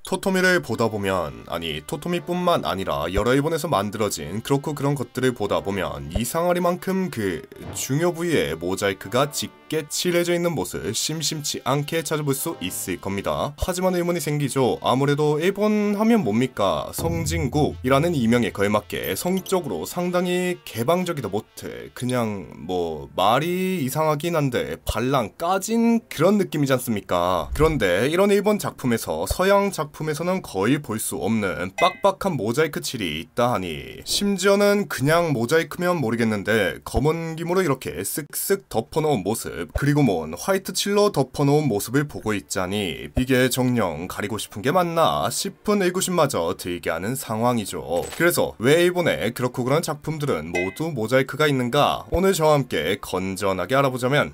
토토미를 보다 보면, 아니 토토미뿐만 아니라 여러 일본에서 만들어진 그렇고 그런 것들을 보다 보면 이상하리만큼 그 중요 부위에 모자이크가 짙게 칠해져 있는 모습을 심심치 않게 찾아볼 수 있을 겁니다. 하지만 의문이 생기죠. 아무래도 일본 하면 뭡니까? 성진국이라는 이명에 걸맞게 성적으로 상당히 개방적이다 못해 그냥 뭐 말이 이상하긴 한데 발랑 까진 그런 느낌이지 않습니까? 그런데 이런 일본 작품에서 서양 작품에서는 거의 볼 수 없는 빡빡한 모자이크 칠이 있다 하니, 심지어는 그냥 모자이크면 모르겠는데 검은 김으로 이렇게 쓱쓱 덮어놓은 모습, 그리고 뭔 화이트 칠로 덮어놓은 모습을 보고 있자니 이게 정녕 가리고 싶은 게 맞나 싶은 의구심마저 들게 하는 상황이죠. 그래서 왜 일본에 그렇고 그런 작품들은 모두 모자이크가 있는가, 오늘 저와 함께 건전하게 알아보자면,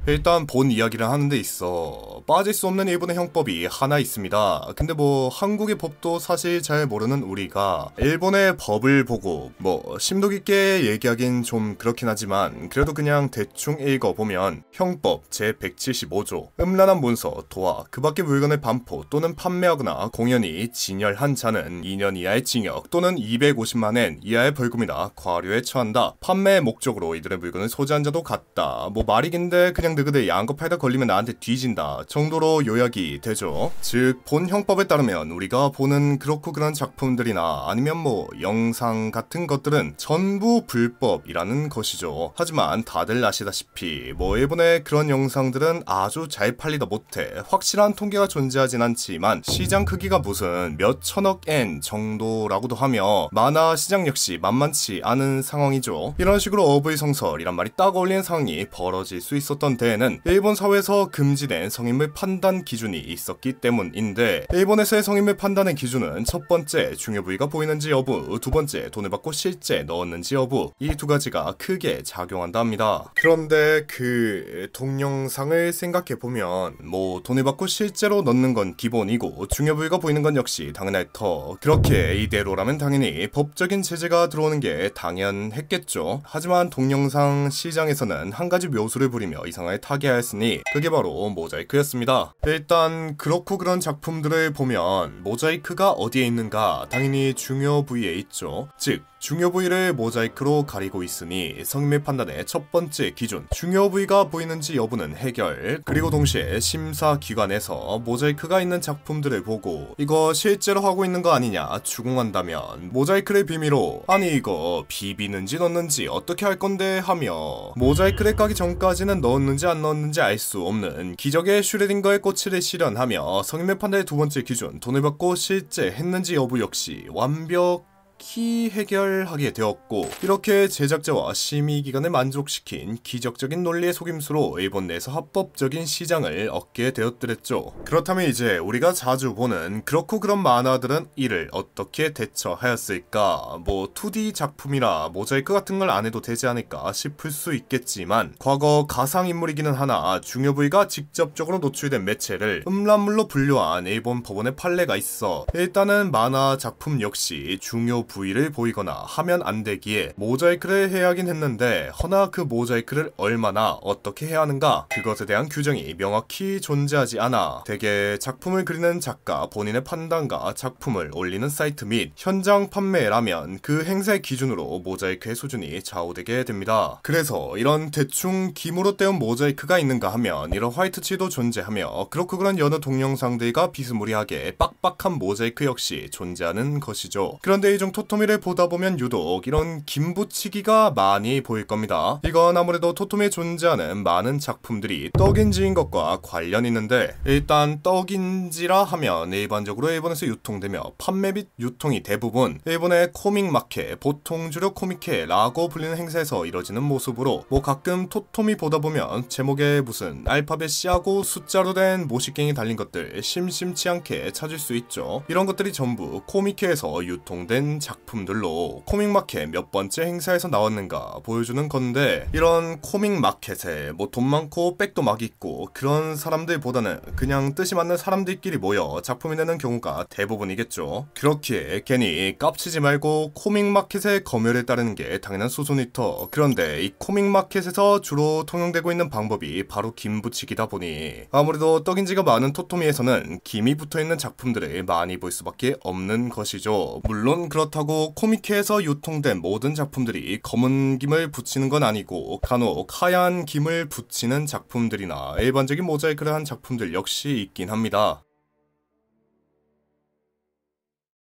일단 본 이야기를 하는 데 있어 빠질 수 없는 일본의 형법이 하나 있습니다. 근데 뭐 한국의 법도 사실 잘 모르는 우리가 일본의 법을 보고 뭐 심도 깊게 얘기하긴 좀 그렇긴 하지만 그래도 그냥 대충 읽어보면, 형법 제175조 음란한 문서, 도화, 그 밖의 물건을 반포 또는 판매하거나 공연히 진열한 자는 2년 이하의 징역 또는 250만엔 이하의 벌금이나 과료에 처한다. 판매의 목적으로 이들의 물건을 소지한 자도 같다. 뭐 말이 긴데 그냥 너희들 야한 거 팔다 걸리면 나한테 뒤진다 정도로 요약이 되죠. 즉 본 형법에 따르면 우리가 보는 그렇고 그런 작품들이나 아니면 뭐 영상 같은 것들은 전부 불법이라는 것이죠. 하지만 다들 아시다시피 뭐 일본의 그런 영상들은 아주 잘 팔리다 못해 확실한 통계가 존재하진 않지만 시장 크기가 무슨 몇 천억 엔 정도라고도 하며 만화 시장 역시 만만치 않은 상황이죠. 이런 식으로 어불성설이란 말이 딱 어울리는 상황이 벌어질 수 있었던 데에는 일본 사회에서 금지된 성인물 판단 기준이 있었기 때문인데, 일본에서의 성인물 판단의 기준은 첫 번째 중요 부위가 보이는지 여부, 두 번째 돈을 받고 실제 넣었는지 여부, 이 두 가지가 크게 작용한다 합니다. 그런데 그 동영상을 생각해보면 뭐 돈을 받고 실제로 넣는 건 기본이고 중요 부위가 보이는 건 역시 당연할 터, 그렇게 이대로라면 당연히 법적인 제재가 들어오는 게 당연했겠죠. 하지만 동영상 시장에서는 한 가지 묘수를 부리며 이상하게 타개하였으니 그게 바로 모자이크였습니다. 일단 그렇고 그런 작품들을 보면 모자이크가 어디에 있는가, 당연히 중요 부위에 있죠. 즉 중요 부위를 모자이크로 가리고 있으니 성인물 판단의 첫 번째 기준, 중요 부위가 보이는지 여부는 해결, 그리고 동시에 심사기관에서 모자이크가 있는 작품들을 보고 이거 실제로 하고 있는 거 아니냐 추궁한다면 모자이크를 빌미로 아니 이거 비비는지 넣는지 어떻게 할 건데 하며 모자이크를 까기 전까지는 넣었는지 안 넣었는지 알 수 없는 기적의 슈레딩거의 꼬치를 실현하며 성인물 판단의 두 번째 기준, 돈을 받고 실제 했는지 여부 역시 완벽히 해결하게 되었고, 이렇게 제작자와 심의기관을 만족시킨 기적적인 논리의 속임수로 일본 내에서 합법적인 시장을 얻게 되었더랬죠. 그렇다면 이제 우리가 자주 보는 그렇고 그런 만화들은 이를 어떻게 대처하였을까? 뭐 2D 작품이라 모자이크 같은 걸 안 해도 되지 않을까 싶을 수 있겠지만, 과거 가상인물이기는 하나 중요 부위가 직접적으로 노출된 매체를 음란물로 분류한 일본 법원의 판례가 있어 일단은 만화 작품 역시 중요 부위를 보이거나 하면 안 되기에 모자이크를 해야 하긴 했는데, 허나 그 모자이크를 얼마나 어떻게 해야 하는가, 그것에 대한 규정이 명확히 존재하지 않아 대개 작품을 그리는 작가 본인의 판단과 작품을 올리는 사이트 및 현장 판매라면 그 행사의 기준으로 모자이크의 수준이 좌우되게 됩니다. 그래서 이런 대충 기모로 떼운 모자이크가 있는가 하면 이런 화이트칠도 존재하며 그렇고 그런 여느 동영상들과 비스무리하게 빡빡한 모자이크 역시 존재하는 것이죠. 그런데 이중 토토미를 보다 보면 유독 이런 김붙이기가 많이 보일 겁니다. 이건 아무래도 토토미에 존재하는 많은 작품들이 떡인지인 것과 관련이 있는데, 일단 떡인지라 하면 일반적으로 일본에서 유통되며 판매 및 유통이 대부분 일본의 코믹 마켓, 보통 주력 코믹회라고 불리는 행사에서 이뤄지는 모습으로, 뭐 가끔 토토미 보다 보면 제목에 무슨 알파벳 C하고 숫자로 된 모식갱이 달린 것들 심심치 않게 찾을 수 있죠. 이런 것들이 전부 코믹회에서 유통된 작품 작품들로 코믹마켓 몇 번째 행사에서 나왔는가 보여주는 건데, 이런 코믹마켓에 뭐 돈 많고 백도 막 있고 그런 사람들보다는 그냥 뜻이 맞는 사람들끼리 모여 작품이 되는 경우가 대부분이겠죠. 그렇기에 괜히 깝치지 말고 코믹마켓의 검열에 따르는 게 당연한 수순이터. 그런데 이 코믹마켓에서 주로 통용되고 있는 방법이 바로 김 붙이기다 보니 아무래도 떡인지가 많은 토토미에서는 김이 붙어있는 작품들을 많이 볼 수밖에 없는 것이죠. 물론 그렇다고 코미케에서 유통된 모든 작품들이 검은 김을 붙이는 건 아니고 간혹 하얀 김을 붙이는 작품들이나 일반적인 모자이크를 한 작품들 역시 있긴 합니다.